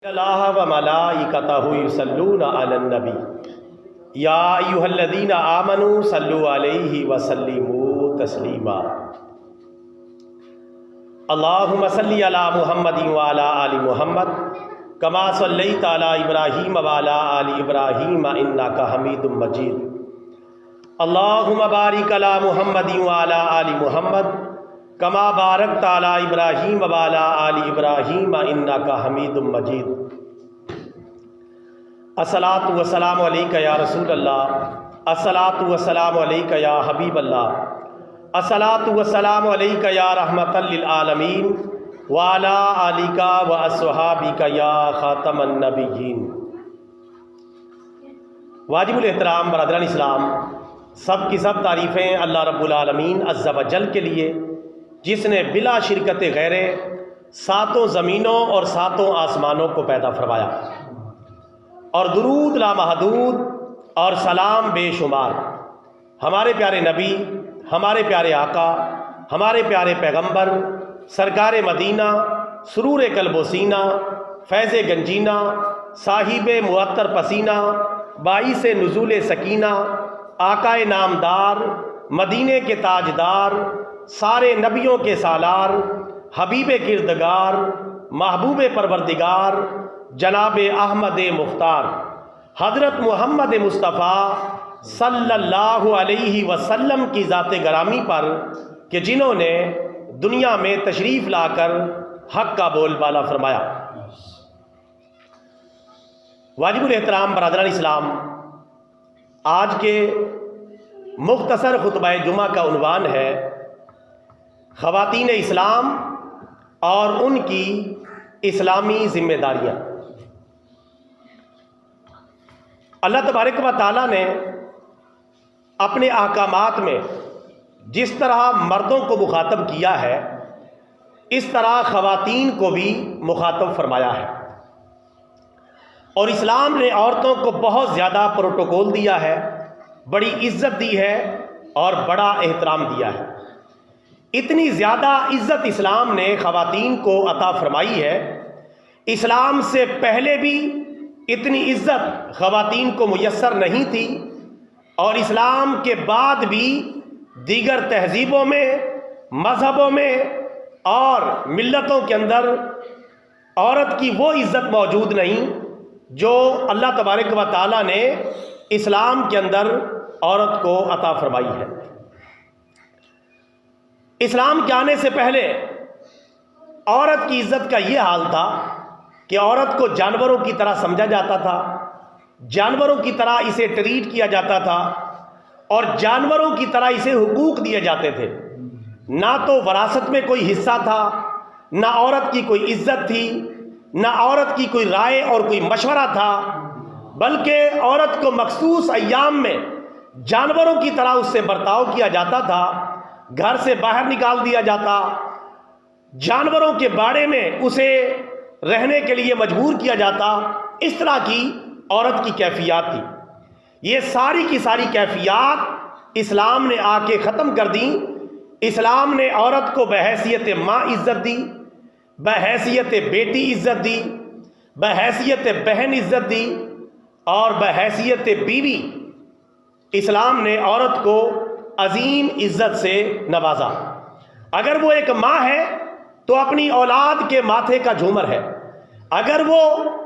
اللہ و ملائکتہ یصلون علی النبی یا ایھا الذین آمنوا صلوا علیہ وسلموا تسلیما اللہم صلی علی محمد وعلی آل محمد کما صلیت علی ابراہیم وعلی آل ابراہیم انک حمید مجید اللہم بارک علی محمد وعلی آل محمد کما بارکت علی ابراہیم وعلی آل ابراہیم انک حمید مجید الصلاۃ والسلام علیک یا رسول اللہ، الصلاۃ والسلام علیک یا حبیب اللہ، الصلاۃ والسلام علیک یا رحمۃ للعالمین وعلی آلک واصحابک یا خاتم النبیین۔ واجب الاحترام برادران اسلام، سب کی سب تعریفیں اللہ رب العالمین عز و جل کے لیے، جس نے بلا شرکت غیرے ساتوں زمینوں اور ساتوں آسمانوں کو پیدا فرمایا، اور درود لامحدود اور سلام بے شمار ہمارے پیارے نبی، ہمارے پیارے آقا، ہمارے پیارے پیغمبر سرکار مدینہ، سرور قلب و سینہ، فیض گنجینہ، صاحب معطر پسینہ، باعث نزول سکینہ، آقا نامدار، مدینے کے تاجدار، سارے نبیوں کے سالار، حبیب کردگار، محبوب پروردگار، جناب احمد مختار، حضرت محمد مصطفیٰ صلی اللہ علیہ وسلم کی ذات گرامی پر کہ جنہوں نے دنیا میں تشریف لا کر حق کا بول بالا فرمایا۔ واجب الاحترام برادران اسلام، آج کے مختصر خطبہ جمعہ کا عنوان ہے خواتین اسلام اور ان کی اسلامی ذمہ داریاں۔ اللہ تبارک و تعالیٰ نے اپنے احکامات میں جس طرح مردوں کو مخاطب کیا ہے، اس طرح خواتین کو بھی مخاطب فرمایا ہے، اور اسلام نے عورتوں کو بہت زیادہ پروٹوکول دیا ہے، بڑی عزت دی ہے اور بڑا احترام دیا ہے۔ اتنی زیادہ عزت اسلام نے خواتین کو عطا فرمائی ہے، اسلام سے پہلے بھی اتنی عزت خواتین کو میسر نہیں تھی، اور اسلام کے بعد بھی دیگر تہذیبوں میں، مذہبوں میں اور ملتوں کے اندر عورت کی وہ عزت موجود نہیں جو اللہ تبارک و تعالیٰ نے اسلام کے اندر عورت کو عطا فرمائی ہے۔ اسلام کے آنے سے پہلے عورت کی عزت کا یہ حال تھا کہ عورت کو جانوروں کی طرح سمجھا جاتا تھا، جانوروں کی طرح اسے ٹریٹ کیا جاتا تھا، اور جانوروں کی طرح اسے حقوق دیے جاتے تھے۔ نہ تو وراثت میں کوئی حصہ تھا، نہ عورت کی کوئی عزت تھی، نہ عورت کی کوئی رائے اور کوئی مشورہ تھا، بلکہ عورت کو مخصوص ایام میں جانوروں کی طرح اس سے برتاؤ کیا جاتا تھا، گھر سے باہر نکال دیا جاتا، جانوروں کے باڑے میں اسے رہنے کے لیے مجبور کیا جاتا۔ اس طرح کی عورت کی کیفیات تھی۔ یہ ساری کی ساری کیفیات اسلام نے آ کے ختم کر دیں۔ اسلام نے عورت کو بحیثیت ماں عزت دی، بحیثیت بیٹی عزت دی، بحیثیت بہن عزت دی، اور بحیثیت بیوی اسلام نے عورت کو عظیم عزت سے نوازا۔ اگر وہ ایک ماں ہے تو اپنی اولاد کے ماتھے کا جھومر ہے، اگر وہ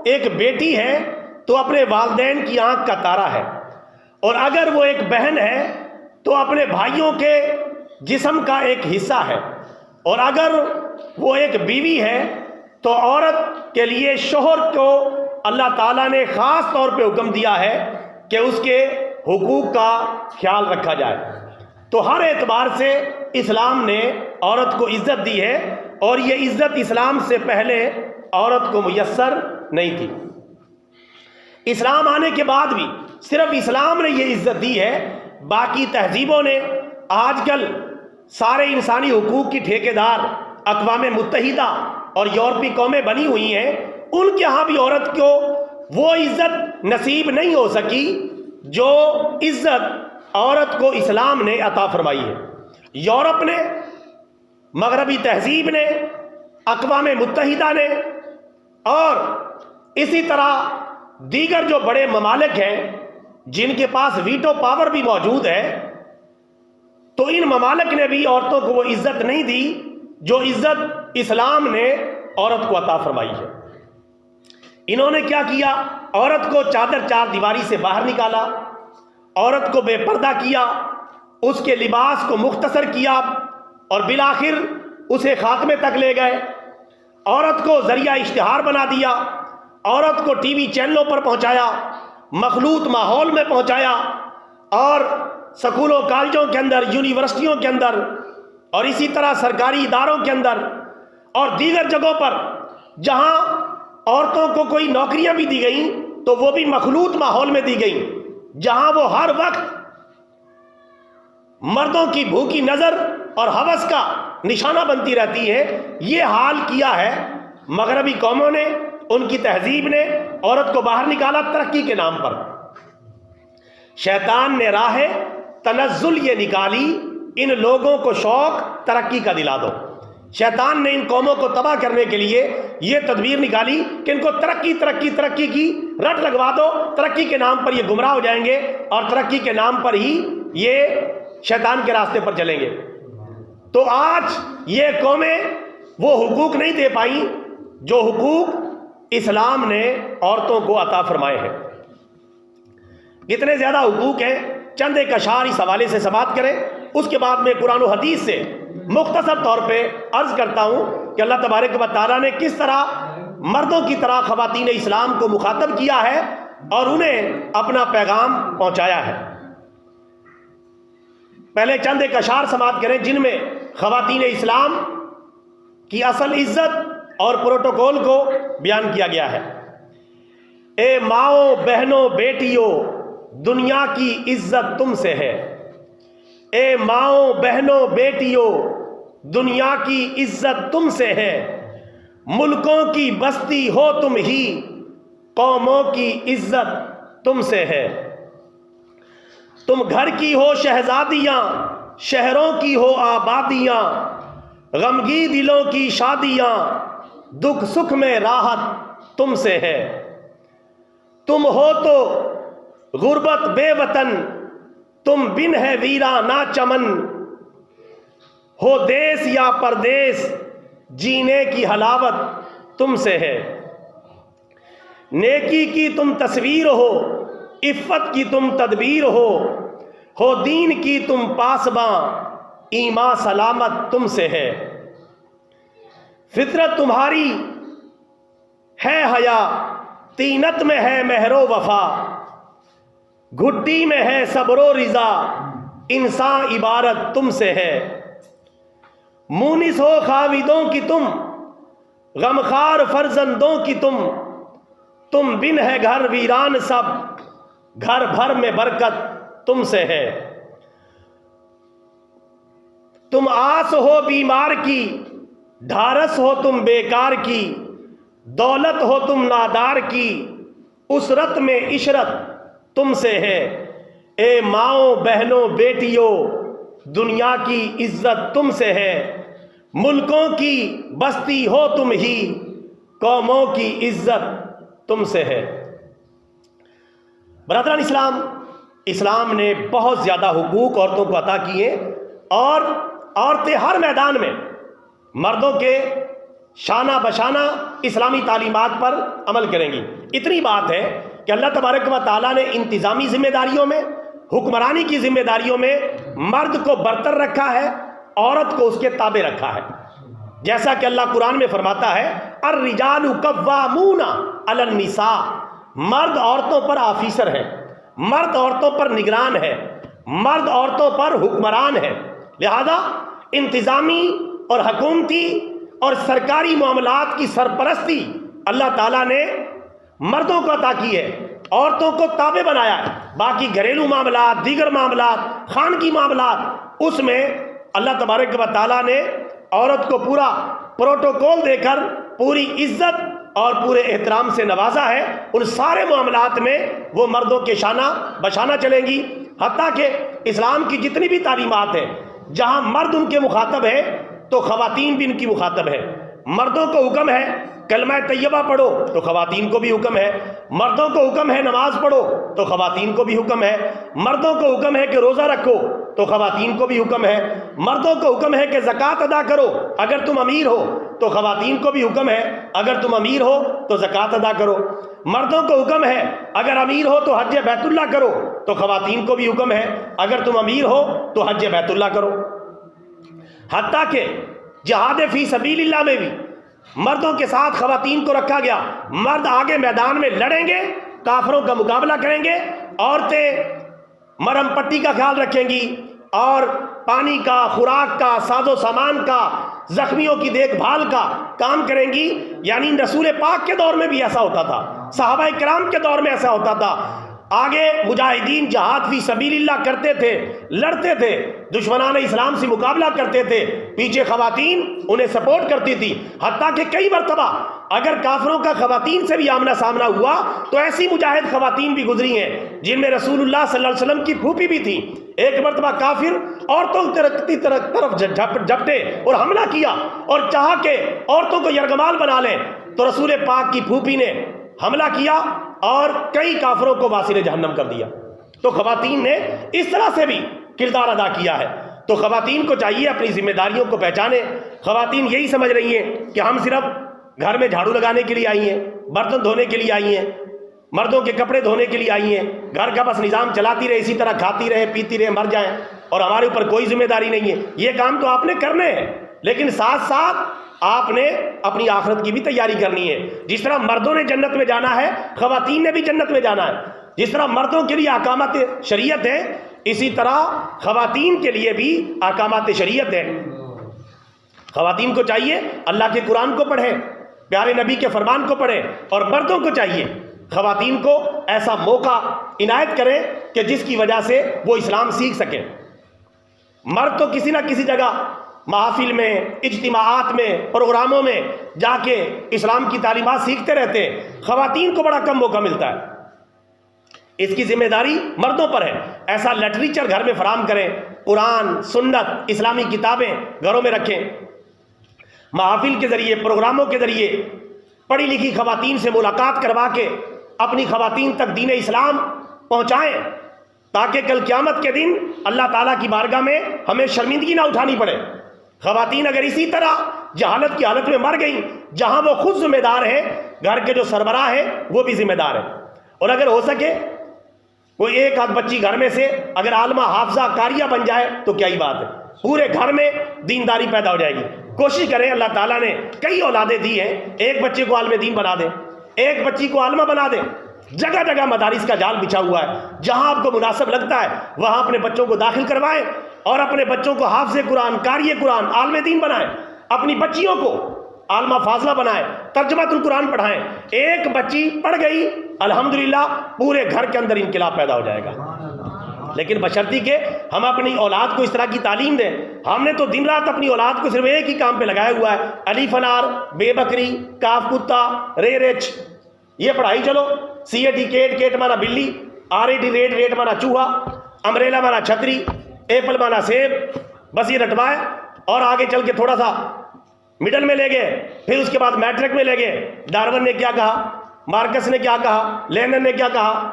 ایک بیٹی ہے تو اپنے والدین کی آنکھ کا تارا ہے، اور اگر وہ ایک بہن ہے تو اپنے بھائیوں کے جسم کا ایک حصہ ہے، اور اگر وہ ایک بیوی ہے تو عورت کے لیے شوہر کو اللہ تعالیٰ نے خاص طور پہ حکم دیا ہے کہ اس کے حقوق کا خیال رکھا جائے۔ تو ہر اعتبار سے اسلام نے عورت کو عزت دی ہے، اور یہ عزت اسلام سے پہلے عورت کو میسر نہیں تھی۔ اسلام آنے کے بعد بھی صرف اسلام نے یہ عزت دی ہے، باقی تہذیبوں نے آج کل سارے انسانی حقوق کی ٹھیکیدار اقوام متحدہ اور یورپی قومیں بنی ہوئی ہیں، ان کے ہاں بھی عورت کو وہ عزت نصیب نہیں ہو سکی جو عزت عورت کو اسلام نے عطا فرمائی ہے۔ یورپ نے، مغربی تہذیب نے، اقوام متحدہ نے اور اسی طرح دیگر جو بڑے ممالک ہیں جن کے پاس ویٹو پاور بھی موجود ہے، تو ان ممالک نے بھی عورتوں کو وہ عزت نہیں دی جو عزت اسلام نے عورت کو عطا فرمائی ہے۔ انہوں نے کیا کیا؟ عورت کو چادر چار دیواری سے باہر نکالا، عورت کو بے پردہ کیا، اس کے لباس کو مختصر کیا اور بالآخر اسے خاتمے تک لے گئے۔ عورت کو ذریعہ اشتہار بنا دیا، عورت کو ٹی وی چینلوں پر پہنچایا، مخلوط ماحول میں پہنچایا، اور سکولوں کالجوں کے اندر، یونیورسٹیوں کے اندر، اور اسی طرح سرکاری اداروں کے اندر اور دیگر جگہوں پر جہاں عورتوں کو کوئی نوکریاں بھی دی گئیں تو وہ بھی مخلوط ماحول میں دی گئیں، جہاں وہ ہر وقت مردوں کی بھوکی نظر اور ہوس کا نشانہ بنتی رہتی ہے۔ یہ حال کیا ہے مغربی قوموں نے، ان کی تہذیب نے عورت کو باہر نکالا ترقی کے نام پر۔ شیطان نے راہ تنزل یہ نکالی، ان لوگوں کو شوق ترقی کا دلا دو۔ شیطان نے ان قوموں کو تباہ کرنے کے لیے یہ تدبیر نکالی کہ ان کو ترقی ترقی ترقی کی رٹ لگوا دو، ترقی کے نام پر یہ گمراہ ہو جائیں گے اور ترقی کے نام پر ہی یہ شیطان کے راستے پر چلیں گے۔ تو آج یہ قومیں وہ حقوق نہیں دے پائیں جو حقوق اسلام نے عورتوں کو عطا فرمائے ہیں۔ کتنے زیادہ حقوق ہیں، چند ایک اشعار اس حوالے سے سماعت کریں، اس کے بعد میں قرآن و حدیث سے مختصر طور پہ عرض کرتا ہوں کہ اللہ تبارک و تعالیٰ نے کس طرح مردوں کی طرح خواتین اسلام کو مخاطب کیا ہے اور انہیں اپنا پیغام پہنچایا ہے۔ پہلے چند ایک اشعار سماعت کریں جن میں خواتین اسلام کی اصل عزت اور پروٹوکول کو بیان کیا گیا ہے۔ اے ماؤں بہنوں بیٹیوں، دنیا کی عزت تم سے ہے۔ اے ماؤں بہنوں بیٹیوں، دنیا کی عزت تم سے ہے۔ ملکوں کی بستی ہو تم ہی، قوموں کی عزت تم سے ہے۔ تم گھر کی ہو شہزادیاں، شہروں کی ہو آبادیاں، غمگی دلوں کی شادیاں، دکھ سکھ میں راحت تم سے ہے۔ تم ہو تو غربت بے وطن، تم بن ہے ویرانا چمن، ہو دیس یا پردیس، جینے کی حلاوت تم سے ہے۔ نیکی کی تم تصویر ہو، عفت کی تم تدبیر ہو دین کی تم پاسباں، ایمان سلامت تم سے ہے۔ فطرت تمہاری ہے حیا، طینت میں ہے مہر و وفا، گھٹی میں ہے صبر و رضا، انسان عبارت تم سے ہے۔ مونس ہو خاوندوں کی تم، غمخوار فرزندوں کی تم بن ہے گھر ویران سب، گھر بھر میں برکت تم سے ہے۔ تم آس ہو بیمار کی، ڈھارس ہو تم بیکار کی، دولت ہو تم نادار کی، اسرت میں عشرت تم سے ہے۔ اے ماؤں بہنوں بیٹیوں، دنیا کی عزت تم سے ہے۔ ملکوں کی بستی ہو تم ہی، قوموں کی عزت تم سے ہے۔ برادران اسلام، اسلام نے بہت زیادہ حقوق عورتوں کو عطا کیے اور عورتیں ہر میدان میں مردوں کے شانہ بشانہ اسلامی تعلیمات پر عمل کریں گی۔ اتنی بات ہے کہ اللہ تبارک و تعالیٰ نے انتظامی ذمہ داریوں میں، حکمرانی کی ذمہ داریوں میں مرد کو برتر رکھا ہے، عورت کو اس کے تابع رکھا ہے۔ جیسا کہ اللہ قرآن میں فرماتا ہے الرجال قوامون علی النساء، مرد عورتوں پر آفیسر ہے، مرد عورتوں پر نگران ہے، مرد عورتوں پر حکمران ہے۔ لہذا انتظامی اور حکومتی اور سرکاری معاملات کی سرپرستی اللہ تعالیٰ نے مردوں کو عطا کی ہے، عورتوں کو تابع بنایا ہے۔ باقی گھریلو معاملات، دیگر معاملات، خانگی معاملات، اس میں اللہ تبارک و تعالیٰ نے عورت کو پورا پروٹوکول دے کر پوری عزت اور پورے احترام سے نوازا ہے۔ ان سارے معاملات میں وہ مردوں کے شانہ بشانہ چلیں گی، حتیٰ کہ اسلام کی جتنی بھی تعلیمات ہیں جہاں مرد ان کے مخاطب ہے تو خواتین بھی ان کی مخاطب ہے۔ مردوں کو حکم ہے کلمہ طیبہ پڑھو تو خواتین کو بھی حکم ہے، مردوں کو حکم ہے نماز پڑھو تو خواتین کو بھی حکم ہے، مردوں کو حکم ہے کہ روزہ رکھو تو خواتین کو بھی حکم ہے، مردوں کو حکم ہے کہ زکوٰۃ ادا کرو اگر تم امیر ہو تو خواتین کو بھی حکم ہے اگر تم امیر ہو تو زکوٰۃ ادا کرو، مردوں کو حکم ہے اگر امیر ہو تو حج بیت اللہ کرو تو خواتین کو بھی حکم ہے اگر تم امیر ہو تو حج بیت اللہ کرو۔ حتیٰ کہ جہاد فی سبیل اللہ میں بھی مردوں کے ساتھ خواتین کو رکھا گیا، مرد آگے میدان میں لڑیں گے، کافروں کا مقابلہ کریں گے، عورتیں مرہم پٹی کا خیال رکھیں گی اور پانی کا، خوراک کا، ساز و سامان کا، زخمیوں کی دیکھ بھال کا کام کریں گی۔ یعنی رسول پاک کے دور میں بھی ایسا ہوتا تھا، صحابہ کرام کے دور میں ایسا ہوتا تھا، آگے مجاہدین جہاد فی سبیل اللہ کرتے تھے، لڑتے تھے، دشمنان اسلام سے مقابلہ کرتے تھے، پیچھے خواتین انہیں سپورٹ کرتی تھی۔ حتیٰ کہ کئی مرتبہ اگر کافروں کا خواتین سے بھی آمنا سامنا ہوا تو ایسی مجاہد خواتین بھی گزری ہیں جن میں رسول اللہ صلی اللہ علیہ وسلم کی پھوپھی بھی تھی۔ ایک مرتبہ کافر عورتوں کی طرف جھپٹے اور حملہ کیا اور چاہا کہ عورتوں کو یرغمال بنا لیں، تو رسول پاک کی پھوپھی نے حملہ کیا اور کئی کافروں کو واصل جہنم کر دیا۔ تو خواتین نے اس طرح سے بھی کردار ادا کیا ہے۔ تو خواتین کو چاہیے اپنی ذمہ داریوں کو پہچانے۔ خواتین یہی سمجھ رہی ہیں کہ ہم صرف گھر میں جھاڑو لگانے کے لیے آئی ہیں، برتن دھونے کے لیے آئی ہیں، مردوں کے کپڑے دھونے کے لیے آئی ہیں، گھر کا بس نظام چلاتی رہے، اسی طرح کھاتی رہے، پیتی رہے، مر جائیں اور ہمارے اوپر کوئی ذمہ داری نہیں ہے۔ یہ کام تو آپ نے کرنے ہیں، لیکن ساتھ ساتھ آپ نے اپنی آخرت کی بھی تیاری کرنی ہے۔ جس طرح مردوں نے جنت میں جانا ہے، خواتین نے بھی جنت میں جانا ہے۔ جس طرح مردوں کے لیے احکامات شریعت ہے، اسی طرح خواتین کے لیے بھی احکامات شریعت ہے۔ خواتین کو چاہیے اللہ کے قرآن کو پڑھیں، پیارے نبی کے فرمان کو پڑھیں، اور مردوں کو چاہیے خواتین کو ایسا موقع عنایت کریں کہ جس کی وجہ سے وہ اسلام سیکھ سکیں۔ مرد تو کسی نہ کسی جگہ محافل میں، اجتماعات میں، پروگراموں میں جا کے اسلام کی تعلیمات سیکھتے رہتے ہیں، خواتین کو بڑا کم موقع ملتا ہے۔ اس کی ذمہ داری مردوں پر ہے۔ ایسا لٹریچر گھر میں فراہم کریں، قرآن، سنت، اسلامی کتابیں گھروں میں رکھیں، محافل کے ذریعے، پروگراموں کے ذریعے پڑھی لکھی خواتین سے ملاقات کروا کے اپنی خواتین تک دین اسلام پہنچائیں، تاکہ کل قیامت کے دن اللہ تعالیٰ کی بارگاہ میں ہمیں شرمندگی نہ اٹھانی پڑے۔ خواتین اگر اسی طرح جہالت کی حالت میں مر گئیں، جہاں وہ خود ذمہ دار ہیں، گھر کے جو سربراہ ہیں وہ بھی ذمہ دار ہیں، اور اگر ہو سکے کوئی ایک آدھ بچی گھر میں سے اگر عالمہ، حافظہ، قاریہ بن جائے تو کیا ہی بات ہے، پورے گھر میں دینداری پیدا ہو جائے گی۔ کوشش کریں، اللہ تعالیٰ نے کئی اولادیں دی ہیں، ایک بچے کو عالم دین بنا دیں، ایک بچی کو عالمہ بنا دیں۔ جگہ جگہ مدارس کا جال بچھا ہوا ہے، جہاں آپ کو مناسب لگتا ہے وہاں اپنے بچوں کو داخل کروائیں اور اپنے بچوں کو حافظ قرآن، قاری قرآن، عالم دین بنائیں، اپنی بچیوں کو عالمہ فاضلہ بنائیں، ترجمۃ القرآن پڑھائیں۔ ایک بچی پڑھ گئی، الحمدللہ پورے گھر کے اندر انقلاب پیدا ہو جائے گا۔ لیکن بشرطی کہ ہم اپنی اولاد کو اس طرح کی تعلیم دیں۔ ہم نے تو دن رات اپنی اولاد کو صرف ایک ہی کام پہ لگایا ہوا ہے، الف انار، بے بکری، کاف کتا، رے رچ، یہ پڑھائی چلو، C A T cat, cat مانا بلی، R A T rat, rat مانا چوہا، امبریلا مانا چھتری، ایپل مانا سیب، بس یہ رٹوائے اور آگے چل کے تھوڑا سا مڈل میں لے گئے، پھر اس کے بعد میٹرک میں لے گئے۔ ڈارون نے کیا کہا، مارکس نے کیا کہا، لینن نے کیا کہا،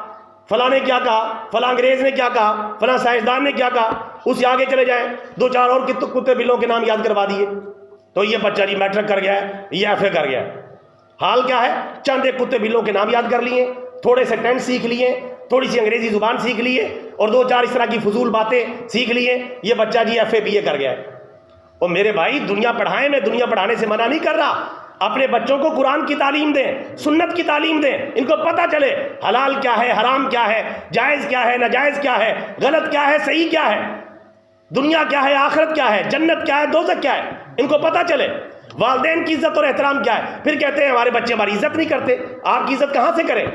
فلاں نے کیا کہا، فلاں انگریز نے کیا کہا، فلاں سائنسدان نے کیا کہا، اس سے آگے چلے جائیں، دو چار اور کتے بلوں کے نام یاد کروا دیے تو یہ بچہ جی میٹرک کر گیا ہے، یہ ایف اے کر گیا ہے۔ حال کیا ہے، چند ایک کتے بلوں کے نام یاد کر لیے، تھوڑے سے ٹینس سیکھ لیے، تھوڑی سی انگریزی زبان سیکھ لیے اور دو چار اس طرح کی فضول باتیں سیکھ لیے، یہ بچہ جی ایف اے بی اے کر گیا ہے۔ اور میرے بھائی دنیا پڑھائیں، میں دنیا پڑھانے سے منع نہیں کر رہا، اپنے بچوں کو قرآن کی تعلیم دیں، سنت کی تعلیم دیں، ان کو پتہ چلے حلال کیا ہے، حرام کیا ہے، جائز کیا ہے، ناجائز کیا ہے، غلط کیا ہے، صحیح کیا ہے، دنیا کیا ہے، آخرت کیا ہے، جنت کیا ہے، دوزخ کیا ہے، ان کو پتہ چلے۔ والدین کی عزت اور احترام کیا ہے۔ پھر کہتے ہیں ہمارے بچے ہماری عزت نہیں کرتے، آپ کی عزت کہاں سے کریں؟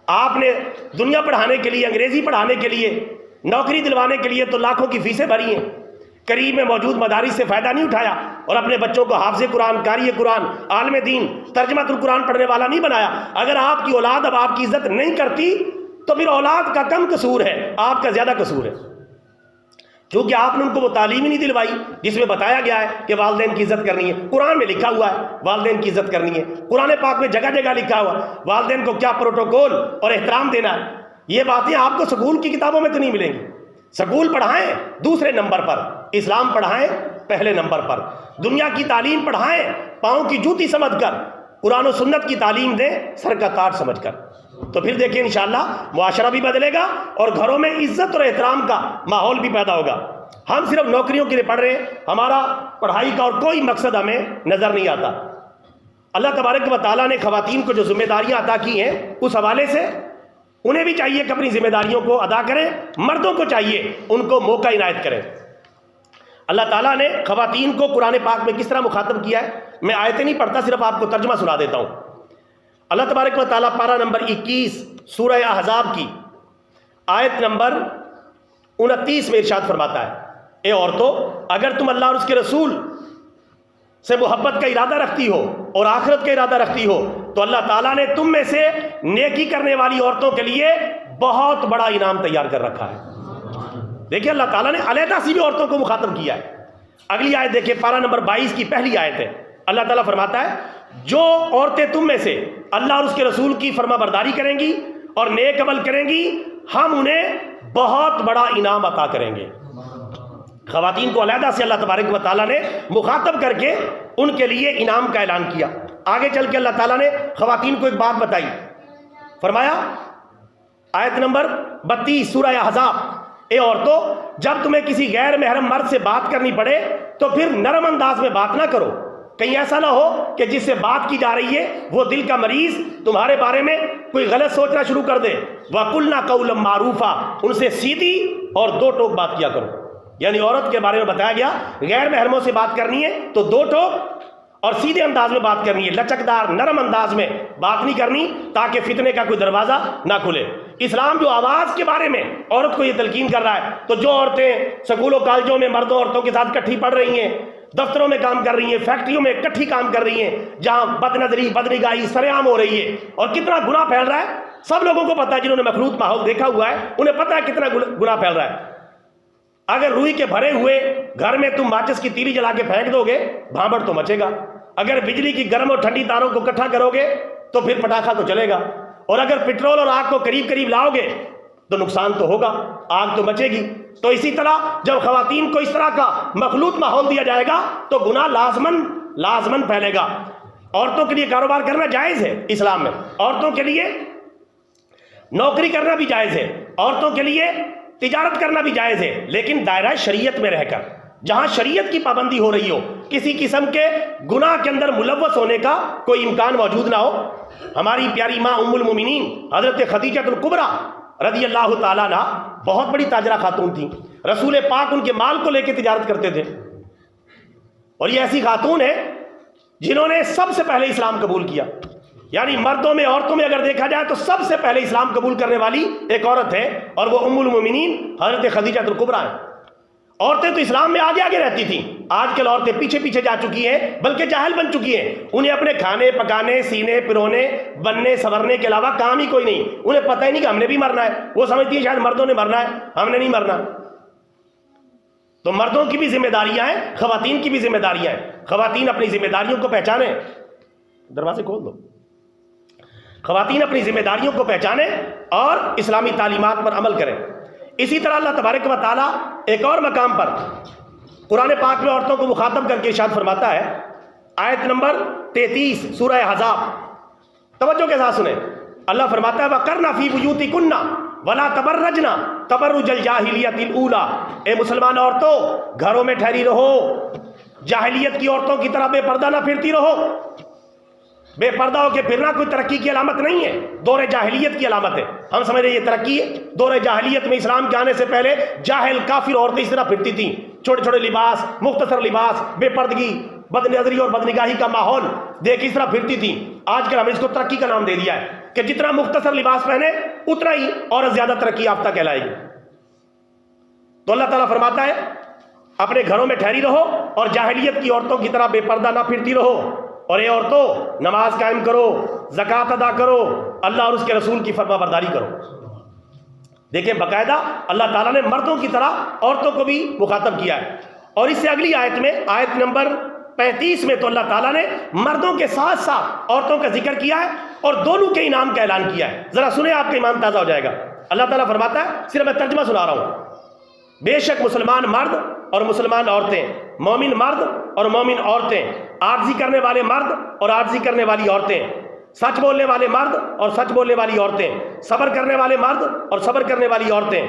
آپ نے دنیا پڑھانے کے لیے، انگریزی پڑھانے کے لیے، نوکری دلوانے کے لیے تو لاکھوں کی فیسیں بھری ہیں، قریب میں موجود مدارس سے فائدہ نہیں اٹھایا اور اپنے بچوں کو حافظ قرآن، قاری قرآن، عالم دین، ترجمۃ القرآن پڑھنے والا نہیں بنایا۔ اگر آپ کی اولاد اب آپ کی عزت نہیں کرتی تو پھر اولاد کا کم قصور ہے، آپ کا زیادہ قصور ہے۔ کیونکہ آپ نے ان کو وہ تعلیم ہی نہیں دلوائی جس میں بتایا گیا ہے کہ والدین کی عزت کرنی ہے. قرآن میں لکھا ہوا ہے والدین کی عزت کرنی ہے, قرآن پاک میں جگہ جگہ لکھا ہوا ہے والدین کو کیا پروٹوکول اور احترام دینا ہے. یہ باتیں آپ کو سکول کی کتابوں میں تو نہیں ملیں گی. سکول پڑھائیں دوسرے نمبر پر, اسلام پڑھائیں پہلے نمبر پر, دنیا کی تعلیم پڑھائیں پاؤں کی جوتی سمجھ کر, قرآن و سنت کی تعلیم دیں سر کا تاج سمجھ کر. تو پھر دیکھیں انشاءاللہ معاشرہ بھی بدلے گا اور گھروں میں عزت اور احترام کا ماحول بھی پیدا ہوگا. ہم صرف نوکریوں کے لیے پڑھ رہے ہیں, ہمارا پڑھائی کا اور کوئی مقصد ہمیں نظر نہیں آتا. اللہ تبارک و تعالیٰ نے خواتین کو جو ذمہ داریاں عطا کی ہیں اس حوالے سے انہیں بھی چاہیے کہ اپنی ذمہ داریوں کو ادا کریں, مردوں کو چاہیے ان کو موقع عنایت کریں. اللہ تعالیٰ نے خواتین کو قرآن پاک میں کس طرح مخاطب کیا ہے, میں آیتیں نہیں پڑھتا, صرف آپ کو ترجمہ سنا دیتا ہوں. اللہ تبارک و تعالیٰ پارہ نمبر 21 سورہ احزاب کی آیت نمبر 29 میں ارشاد فرماتا ہے, اے عورتوں اگر تم اللہ اور اس کے رسول سے محبت کا ارادہ رکھتی ہو اور آخرت کا ارادہ رکھتی ہو تو اللہ تعالیٰ نے تم میں سے نیکی کرنے والی عورتوں کے لیے بہت بڑا انعام تیار کر رکھا ہے. دیکھیں اللہ تعالیٰ نے علیحدہ سی بھی عورتوں کو مخاطب کیا ہے. اگلی آیت دیکھیں پارہ نمبر 22 کی پہلی آیت ہے. اللہ تعالیٰ فرماتا ہے جو عورتیں تم میں سے اللہ اور اس کے رسول کی فرما برداری کریں گی اور نیک عمل کریں گی ہم انہیں بہت بڑا انعام عطا کریں گے. خواتین کو علیحدہ سے اللہ تبارک و تعالیٰ نے مخاطب کر کے ان کے لیے انعام کا اعلان کیا. آگے چل کے اللہ تعالیٰ نے خواتین کو ایک بات بتائی, فرمایا آیت نمبر 32 سورہ احزاب, اے عورتوں جب تمہیں کسی غیر محرم مرد سے بات کرنی پڑے تو پھر نرم انداز میں بات نہ کرو, کہیں ایسا نہ ہو کہ جس سے بات کی جا رہی ہے وہ دل کا مریض تمہارے بارے میں کوئی غلط سوچنا شروع کر دے. وَقُلْنَا قَوْلًا مَعْرُوفًا, ان سے سیدھی اور دو ٹوک بات کیا کرو. یعنی عورت کے بارے میں بتایا گیا غیر محرموں سے بات کرنی ہے تو دو ٹوک اور سیدھے انداز میں بات کرنی ہے, لچکدار نرم انداز میں بات نہیں کرنی تاکہ فتنے کا کوئی دروازہ نہ کھلے. اسلام جو آواز کے بارے میں عورت کو یہ تلقین کر رہا ہے, تو جو عورتیں سکولوں کالجوں میں مردوں عورتوں کے ساتھ کٹھی پڑھ رہی ہیں, دفتروں میں کام کر رہی ہیں, فیکٹریوں میں کٹھی کام کر رھی ہیں, جہاں بد نظری بد نگاہی سر عام ہو رہی ہے اور کتنا گناہ پھیل رہا ہے, سب لوگوں کو پتا ہے, جنہوں نے مخلوط ماحول دیکھا ہوا ہے انہیں پتا ہے کتنا گناہ پھیل رہا ہے. اگر روئی کے بھرے ہوئے گھر میں تم ماچس کی تیلی جلا کے پھینک دو گے بھانبڑ تو مچے گا, اگر بجلی کی گرم اور ٹھنڈی تاروں کو اکٹھا کرو گے تو پھر پٹاخہ تو چلے گا, اور اگر پٹرول اور آگ کو قریب قریب لاؤ گے تو نقصان تو ہوگا, آگ تو مچے گی. تو اسی طرح جب خواتین کو اس طرح کا مخلوط ماحول دیا جائے گا تو گناہ لازمن پھیلے گا. عورتوں کے لیے کاروبار کرنا جائز ہے اسلام میں, عورتوں کے لیے نوکری کرنا بھی جائز ہے, عورتوں کے لیے تجارت کرنا بھی جائز ہے, لیکن دائرہ شریعت میں رہ کر, جہاں شریعت کی پابندی ہو رہی ہو, کسی قسم کے گناہ کے اندر ملوث ہونے کا کوئی امکان موجود نہ ہو. ہماری پیاری ماں ام المومنین حضرت خدیجہ الکبریٰ رضی اللہ تعالیٰ عنہ بہت بڑی تاجرہ خاتون تھیں. رسول پاک ان کے مال کو لے کے تجارت کرتے تھے, اور یہ ایسی خاتون ہے جنہوں نے سب سے پہلے اسلام قبول کیا. یعنی مردوں میں عورتوں میں اگر دیکھا جائے تو سب سے پہلے اسلام قبول کرنے والی ایک عورت ہے, اور وہ ام المومنین حضرت خدیجہ الکبریٰ ہیں. عورتیں تو اسلام میں آگے آگے رہتی تھیں, آج کل عورتیں پیچھے پیچھے جا چکی ہیں, بلکہ جاہل بن چکی ہیں. انہیں اپنے کھانے پکانے سینے پرونے بننے سنورنے کے علاوہ کام ہی کوئی نہیں, انہیں پتہ ہی نہیں کہ ہم نے بھی مرنا ہے. وہ سمجھتی ہے شاید مردوں نے مرنا ہے, ہم نے نہیں مرنا. تو مردوں کی بھی ذمہ داریاں ہیں, خواتین کی بھی ذمہ داریاں ہیں. خواتین اپنی ذمہ داریوں کو پہچانیں, دروازے کھول دو. خواتین اپنی ذمہ داریوں کو پہچانیں اور اسلامی تعلیمات پر عمل کریں. اسی طرح اللہ تبارک و تعالیٰ ایک اور مقام پر قرآن پاک میں عورتوں کو مخاطب کر کے ارشاد فرماتا ہے, آیت نمبر 33 سورہ احزاب, توجہ کے ساتھ سنیں. اللہ فرماتا ہے وَقَرْنَ فِي بُيُوتِكُنَّ وَلَا تَبَرَّجْنَ تَبَرُّجَ الْجَاهِلِيَّةِ الْأُولَىٰ, اے مسلمان عورتوں گھروں میں ٹھہری رہو, جاہلیت کی عورتوں کی طرح بے پردہ نہ پھرتی رہو. بے پردہ ہو کے پھرنا کوئی ترقی کی علامت نہیں ہے, دور جاہلیت کی علامت ہے. ہم سمجھ رہے ہیں یہ ترقی ہے. دور جاہلیت میں اسلام کے آنے سے پہلے جاہل کافر عورتیں اس طرح پھرتی تھیں, چھوٹے چھوٹے لباس, مختصر لباس, بے پردگی, بد نظری اور بد نگاہی کا ماحول دیکھ اس طرح پھرتی تھیں. آج کل ہم نے اس کو ترقی کا نام دے دیا ہے کہ جتنا مختصر لباس پہنے اتنا ہی عورت زیادہ ترقی یافتہ کہلائے گی. تو اللہ تعالیٰ فرماتا ہے اپنے گھروں میں ٹھہری رہو اور جاہلیت کی عورتوں کی طرح بے پردہ نہ پھرتی رہو, اور اے عورتوں نماز قائم کرو, زکوٰۃ ادا کرو, اللہ اور اس کے رسول کی فرما برداری کرو. دیکھیں باقاعدہ اللہ تعالیٰ نے مردوں کی طرح عورتوں کو بھی مخاطب کیا ہے. اور اس سے اگلی آیت میں آیت نمبر 35 میں تو اللہ تعالیٰ نے مردوں کے ساتھ ساتھ عورتوں کا ذکر کیا ہے اور دونوں کے انعام کا اعلان کیا ہے. ذرا سنیں آپ کا ایمان تازہ ہو جائے گا. اللہ تعالیٰ فرماتا ہے, صرف میں ترجمہ سنا رہا ہوں, بے شک مسلمان مرد اور مسلمان عورتیں, مومن مرد اور مومن عورتیں, عاجزی کرنے والے مرد اور عاجزی کرنے والی عورتیں, سچ بولنے والے مرد اور سچ بولنے والی عورتیں, صبر کرنے والے مرد اور صبر کرنے والی عورتیں,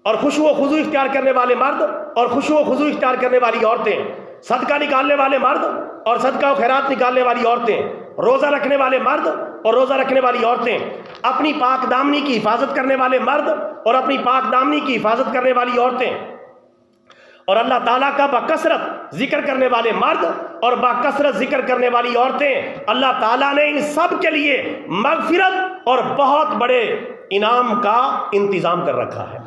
اور خشوع و خضوع اختیار کرنے والے مرد اور خشوع و خضوع اختیار کرنے والی عورتیں, صدقہ نکالنے والے مرد اور صدقہ و خیرات نکالنے والی عورتیں, روزہ رکھنے والے مرد اور روزہ رکھنے والی عورتیں, اپنی پاک دامنی کی حفاظت کرنے والے مرد اور اپنی پاک دامنی کی حفاظت کرنے والی عورتیں, اور اللہ تعالیٰ کا بکثرت ذکر کرنے والے مرد اور بکثرت ذکر کرنے والی عورتیں. اللہ تعالیٰ نے ان سب کے لیے مغفرت اور بہت بڑے انعام کا انتظام کر رکھا ہے.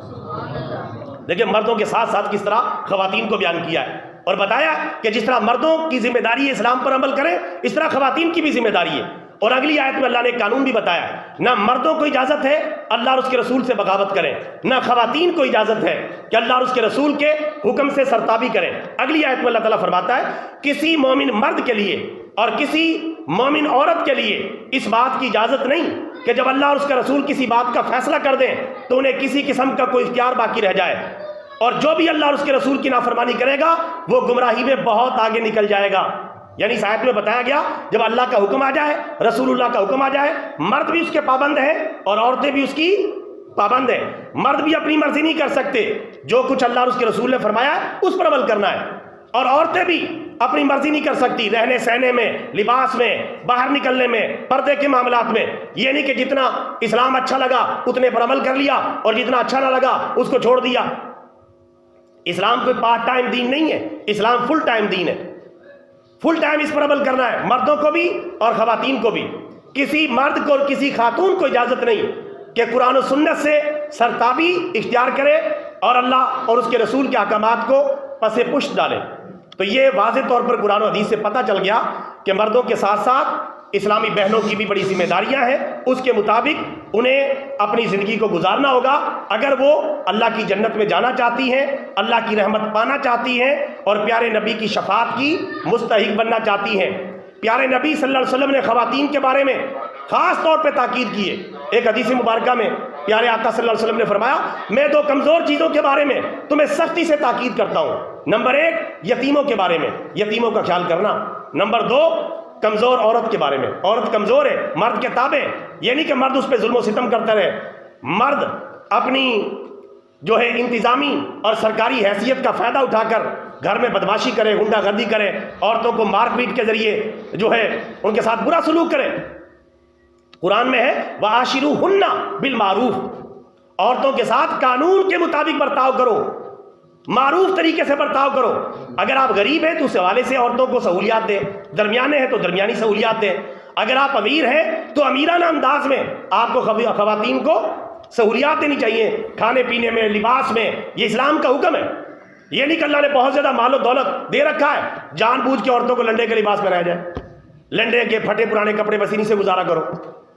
دیکھیں مردوں کے ساتھ ساتھ کس طرح خواتین کو بیان کیا ہے اور بتایا کہ جس طرح مردوں کی ذمہ داری ہے اسلام پر عمل کریں, اس طرح خواتین کی بھی ذمہ داری ہے. اور اگلی آیت میں اللہ نے قانون بھی بتایا, نہ مردوں کو اجازت ہے اللہ اور اس کے رسول سے بغاوت کریں, نہ خواتین کو اجازت ہے کہ اللہ اور اس کے رسول کے حکم سے سرتابی کریں. اگلی آیت میں اللہ تعالیٰ فرماتا ہے, کسی مومن مرد کے لیے اور کسی مومن عورت کے لیے اس بات کی اجازت نہیں کہ جب اللہ اور اس کے رسول کسی بات کا فیصلہ کر دیں تو انہیں کسی قسم کا کوئی اختیار باقی رہ جائے, اور جو بھی اللہ اور اس کے رسول کی نافرمانی کرے گا وہ گمراہی میں بہت آگے نکل جائے گا. یعنی اس آیت میں بتایا گیا جب اللہ کا حکم آ جائے, رسول اللہ کا حکم آ جائے, مرد بھی اس کے پابند ہیں اور عورتیں بھی اس کی پابند ہیں. مرد بھی اپنی مرضی نہیں کر سکتے, جو کچھ اللہ اور اس کے رسول نے فرمایا ہے اس پر عمل کرنا ہے, اور عورتیں بھی اپنی مرضی نہیں کر سکتی رہنے سہنے میں, لباس میں, باہر نکلنے میں, پردے کے معاملات میں. یہ نہیں کہ جتنا اسلام اچھا لگا اتنے پر عمل کر لیا اور جتنا اچھا نہ لگا اس کو چھوڑ دیا. اسلام کوئی پارٹ ٹائم دین نہیں ہے, اسلام فل ٹائم دین ہے. فل ٹائم اس پر عمل کرنا ہے, مردوں کو بھی اور خواتین کو بھی. کسی مرد کو اور کسی خاتون کو اجازت نہیں کہ قرآن و سنت سے سرتابی اختیار کرے اور اللہ اور اس کے رسول کے احکامات کو پس پشت ڈالے. تو یہ واضح طور پر قرآن و حدیث سے پتہ چل گیا کہ مردوں کے ساتھ ساتھ اسلامی بہنوں کی بھی بڑی ذمہ داریاں ہیں. اس کے مطابق انہیں اپنی زندگی کو گزارنا ہوگا اگر وہ اللہ کی جنت میں جانا چاہتی ہیں, اللہ کی رحمت پانا چاہتی ہیں اور پیارے نبی کی شفاعت کی مستحق بننا چاہتی ہیں. پیارے نبی صلی اللہ علیہ وسلم نے خواتین کے بارے میں خاص طور پہ تاکید کی ہے. ایک حدیث مبارکہ میں پیارے آقا صلی اللہ علیہ وسلم نے فرمایا, میں دو کمزور چیزوں کے بارے میں تمہیں سختی سے تاکید کرتا ہوں. نمبر 1 یتیموں کے بارے میں, یتیموں کا خیال کرنا. نمبر 2 کمزور عورت کے بارے میں, عورت کمزور ہے, مرد کے تابع. یہ نہیں کہ مرد اس پہ ظلم و ستم کرتا رہے, مرد اپنی جو ہے انتظامی اور سرکاری حیثیت کا فائدہ اٹھا کر گھر میں بدماشی کرے, غنڈہ گردی کرے, عورتوں کو مار پیٹ کے ذریعے جو ہے ان کے ساتھ برا سلوک کرے. قرآن میں ہے وَعَاشِرُوهُنَّ بِالْمَعْرُوفِ, عورتوں کے ساتھ قانون کے مطابق برتاؤ کرو, معروف طریقے سے برتاؤ کرو. اگر آپ غریب ہیں تو اس حوالے سے عورتوں کو سہولیات دیں, درمیانے ہیں تو درمیانی سہولیات دیں. اگر آپ امیر ہیں تو امیرانہ انداز میں آپ کو خواتین کو سہولیات دینی چاہیے, کھانے پینے میں, لباس میں. یہ اسلام کا حکم ہے. یہ نہیں کہ اللہ نے بہت زیادہ مال و دولت دے رکھا ہے, جان بوجھ کے عورتوں کو لنڈے کے لباس پہنایا جائے, لنڈے کے پھٹے پرانے کپڑے بس انہی سے گزارا کرو.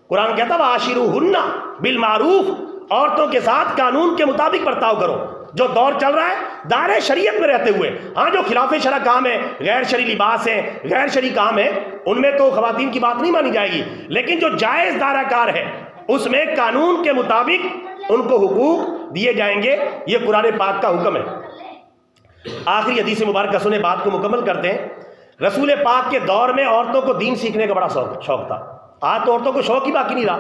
قرآن کہتا ہے وَعَاشِرُوهُنَّ بِالْمَعْرُوفِ, عورتوں کے ساتھ قانون کے مطابق برتاؤ کرو. جو دور چل رہا ہے دائرہ شریعت میں رہتے ہوئے, ہاں جو خلاف شرع کام ہے, غیر شرعی لباس ہے, غیر شرعی کام ہے, ان میں تو خواتین کی بات نہیں مانی جائے گی. لیکن جو جائز دائرہ کار ہے اس میں قانون کے مطابق ان کو حقوق دیے جائیں گے. یہ قرآن پاک کا حکم ہے. آخری حدیث مبارکہ سنے, بات کو مکمل کرتے ہیں. رسول پاک کے دور میں عورتوں کو دین سیکھنے کا بڑا شوق تھا. آج تو عورتوں کو شوق ہی باقی نہیں رہا.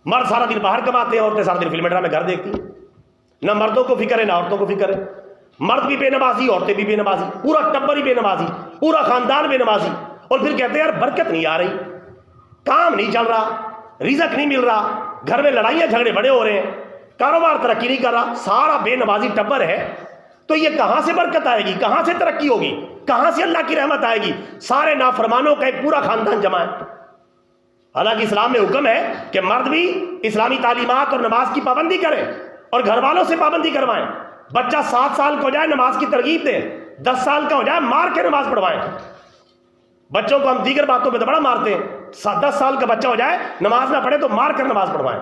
مرد سارا دن باہر کماتے ہیں, عورتیں سارا دن فلم ڈرامے گھر دیکھتی ہیں. نہ مردوں کو فکر ہے نہ عورتوں کو فکر ہے. مرد بھی بے نمازی, عورتیں بھی بے نمازی, پورا ٹبر ہی بے نمازی, پورا خاندان بے نمازی. اور پھر کہتے ہیں یار برکت نہیں آ رہی, کام نہیں چل رہا, رزق نہیں مل رہا, گھر میں لڑائیاں جھگڑے بڑے ہو رہے ہیں, کاروبار ترقی نہیں کر رہا, سارا بے نمازی ٹبر ہے. تو یہ کہاں سے برکت آئے گی, کہاں سے ترقی ہوگی, کہاں سے اللہ کی رحمت آئے گی؟ سارے نافرمانوں کا ایک پورا خاندان جمع ہے. حالانکہ اسلام میں حکم ہے کہ مرد بھی اسلامی تعلیمات اور نماز کی پابندی کریں اور گھر والوں سے پابندی کروائیں. بچہ 7 سال کا ہو جائے نماز کی ترغیب دیں, 10 سال کا ہو جائے مار کے نماز پڑھوائیں. بچوں کو ہم دیگر باتوں پہ تو بڑا مارتے ہیں, 10 سال کا بچہ ہو جائے نماز نہ پڑھے تو مار کر نماز پڑھوائیں.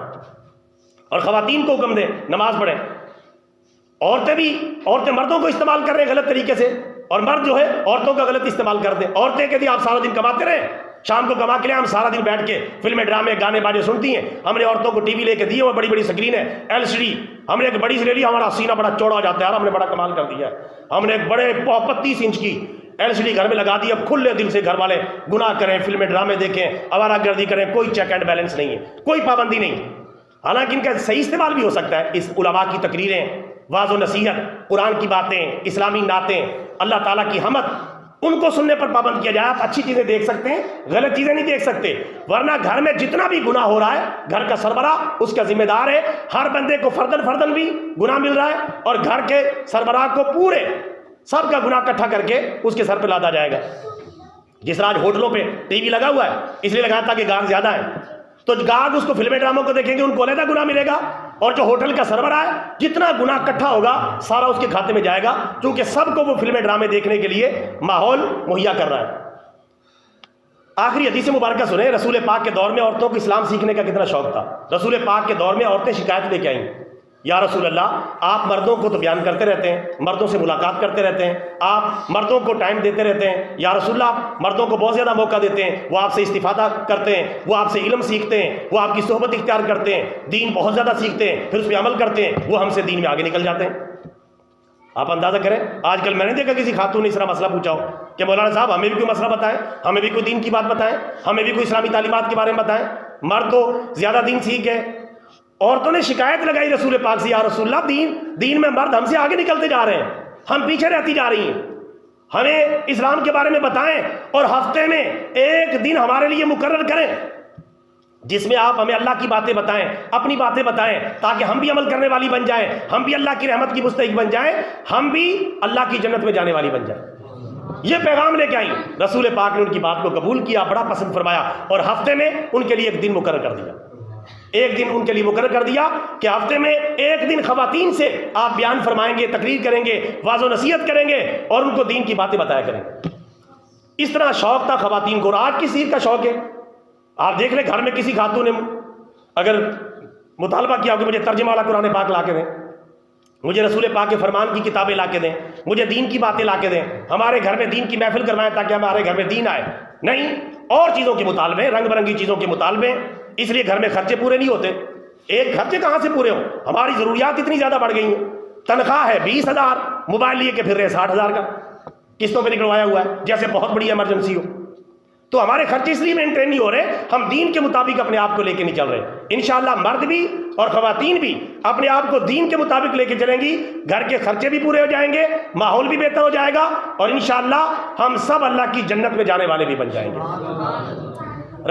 اور خواتین کو حکم دیں نماز پڑھیں. عورتیں مردوں کو استعمال کر رہے ہیں غلط طریقے سے، اور مرد جو ہے عورتوں کا غلط استعمال کرتے ہیں. عورتیں کہتی ہیں آپ سارا دن کماتے رہیں، شام کو کما کے لیں، ہم سارا دن بیٹھ کے فلمیں ڈرامے گانے باجے سنتی ہیں. ہم نے عورتوں کو ٹی وی لے کے دیے، وہ بڑی بڑی اسکرین ہے LCD، ہم نے ایک بڑی سی لے لی، ہمارا سینہ بڑا چوڑا ہو جاتا ہے، یار ہم نے بڑا کمال کر دیا ہے. ہم نے ایک بڑے 35 انچ کی LCD گھر میں لگا دی. اب کھلے دل سے گھر والے گناہ کریں، فلمیں ڈرامے دیکھیں، آوارہ گردی کریں، کوئی چیک اینڈ بیلنس نہیں ہے، کوئی پابندی نہیں. حالانکہ ان کا صحیح استعمال بھی ہو سکتا ہے. اس علماء کی تقریریں، واعظ و نصیحت، قرآن کی باتیں، اسلامی نعتیں، اللہ تعالیٰ کی حمد، ان کو سننے پر پابند کیا جائے. آپ اچھی چیزیں دیکھ سکتے ہیں، غلط چیزیں نہیں دیکھ سکتے. ورنہ گھر میں جتنا بھی گناہ ہو رہا ہے، گھر کا سربراہ اس کا ذمہ دار ہے. ہر بندے کو فردن بھی گناہ مل رہا ہے، اور گھر کے سربراہ کو پورے سب کا گناہ اکٹھا کر کے اس کے سر پہ لادا جائے گا. جس طرح آج ہوٹلوں پہ ٹی وی لگا ہوا ہے، اس لیے لگا تاکہ گاہک زیادہ ہے، تو گاہک اس کو فلمیں ڈراموں کو دیکھیں گے، ان کو علیحدہ گناہ ملے گا. اور جو ہوٹل کا سربراہ ہے، جتنا گناہ اکٹھا ہوگا سارا اس کے کھاتے میں جائے گا، کیونکہ سب کو وہ فلمیں ڈرامے دیکھنے کے لیے ماحول مہیا کر رہا ہے. آخری حدیث مبارکہ سنیں. رسول پاک کے دور میں عورتوں کو اسلام سیکھنے کا کتنا شوق تھا. رسول پاک کے دور میں عورتیں شکایت لے کے آئیں، یا رسول اللہ آپ مردوں کو تو بیان کرتے رہتے ہیں، مردوں سے ملاقات کرتے رہتے ہیں، آپ مردوں کو ٹائم دیتے رہتے ہیں، یا رسول اللہ آپ مردوں کو بہت زیادہ موقع دیتے ہیں، وہ آپ سے استفادہ کرتے ہیں، وہ آپ سے علم سیکھتے ہیں، وہ آپ کی صحبت اختیار کرتے ہیں، دین بہت زیادہ سیکھتے ہیں، پھر اس پہ عمل کرتے ہیں، وہ ہم سے دین میں آگے نکل جاتے ہیں. آپ اندازہ کریں، آج کل میں نے دیکھا کسی خاتون نے اس طرح مسئلہ پوچھا ہو کہ مولانا صاحب ہمیں بھی کوئی مسئلہ بتائیں، ہمیں بھی کوئی دین کی بات بتائیں، ہمیں بھی کوئی اسلامی تعلیمات کے بارے میں بتائیں. مرد تو زیادہ دین سیکھ گئے. عورتوں نے شکایت لگائی رسول پاک سے، یا رسول اللہ دین میں مرد ہم سے آگے نکلتے جا رہے ہیں، ہم پیچھے رہتی جا رہی ہیں، ہمیں اسلام کے بارے میں بتائیں، اور ہفتے میں ایک دن ہمارے لیے مقرر کریں جس میں آپ ہمیں اللہ کی باتیں بتائیں، اپنی باتیں بتائیں، تاکہ ہم بھی عمل کرنے والی بن جائیں، ہم بھی اللہ کی رحمت کی مستحق بن جائیں، ہم بھی اللہ کی جنت میں جانے والی بن جائیں. یہ پیغام لے کے آئیں. رسول پاک نے ان کی بات کو قبول کیا، بڑا پسند فرمایا، اور ہفتے میں ان کے لیے ایک دن مقرر کر دیا. ایک دن ان کے لیے مقرر کر دیا کہ ہفتے میں ایک دن خواتین سے آپ بیان فرمائیں گے، تقریر کریں گے، واعظ و نصیحت کریں گے، اور ان کو دین کی باتیں بتایا کریں گے. اس طرح شوق تھا خواتین کو. اور آج کس چیز کا شوق ہے؟ آپ دیکھ لیں، گھر میں کسی خاتون نے اگر مطالبہ کیا کہ مجھے ترجمہ والا قرآن پاک لا کے دیں، مجھے رسول پاک کے فرمان کی کتابیں لا کے دیں، مجھے دین کی باتیں لا کے دیں، ہمارے گھر میں دین کی محفل کروائیں تاکہ ہمارے گھر میں دین آئے، نہیں، اور چیزوں کے مطالبے، رنگ برنگی چیزوں کے مطالبے. اس لیے گھر میں خرچے پورے نہیں ہوتے. ایک خرچے کہاں سے پورے ہوں؟ ہماری ضروریات اتنی زیادہ بڑھ گئی ہیں. تنخواہ ہے 20,000، موبائل لیے کے پھر رہے 60,000 کا، قسطوں پہ نکلوایا ہوا ہے جیسے بہت بڑی ایمرجنسی ہو. تو ہمارے خرچے اس لیے مینٹین نہیں ہو رہے، ہم دین کے مطابق اپنے آپ کو لے کے نہیں چل رہے. انشاءاللہ مرد بھی اور خواتین بھی اپنے آپ کو دین کے مطابق لے کے چلیں گی، گھر کے خرچے بھی پورے ہو جائیں گے، ماحول بھی بہتر ہو جائے گا، اور انشاءاللہ ہم سب اللہ کی جنت میں جانے والے بھی بن جائیں گے.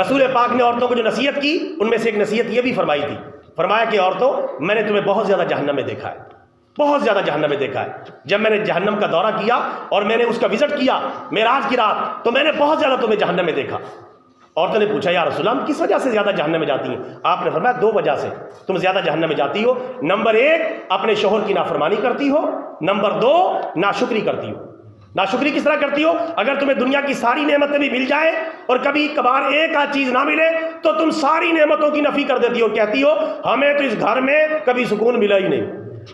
رسول پاک نے عورتوں کو جو نصیحت کی، ان میں سے ایک نصیحت یہ بھی فرمائی تھی. فرمایا کہ عورتوں، میں نے تمہیں بہت زیادہ جہنم میں دیکھا ہے، بہت زیادہ جہنم میں دیکھا ہے. جب میں نے جہنم کا دورہ کیا اور میں نے اس کا وزٹ کیا معراج کی رات، تو میں نے بہت زیادہ تمہیں جہنم میں دیکھا. عورتوں نے پوچھا یا رسول اللہ ہم کس وجہ سے زیادہ جہنم میں جاتی ہیں؟ آپ نے فرمایا 2 وجہ سے تم زیادہ جہنم میں جاتی ہو. نمبر 1 اپنے شوہر کی نافرمانی کرتی ہو، نمبر 2 ناشکری کرتی ہو. ناشکری کس طرح کرتی ہو؟ اگر تمہیں دنیا کی ساری نعمتیں بھی مل جائیں اور کبھی کبھار ایک آدھ چیز نہ ملے تو تم ساری نعمتوں کی نفی کر دیتی ہو، کہتی ہو ہمیں تو اس گھر میں کبھی سکون ملا ہی نہیں،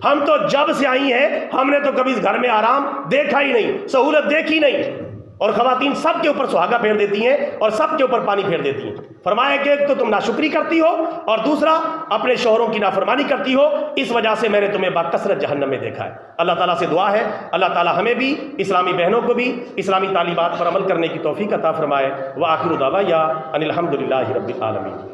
ہم تو جب سے آئی ہیں ہم نے تو کبھی اس گھر میں آرام دیکھا ہی نہیں، سہولت دیکھی نہیں. اور خواتین سب کے اوپر سہاگا پھیر دیتی ہیں اور سب کے اوپر پانی پھیر دیتی ہیں. فرمایا کہ ایک تو تم ناشکری کرتی ہو اور دوسرا اپنے شوہروں کی نافرمانی کرتی ہو، اس وجہ سے میں نے تمہیں بکثرت جہنم میں دیکھا ہے. اللہ تعالیٰ سے دعا ہے اللہ تعالیٰ ہمیں بھی، اسلامی بہنوں کو بھی اسلامی تعلیمات پر عمل کرنے کی توفیق عطا فرمائے. وآخر دعوانا ان الحمد للہ رب العالمین.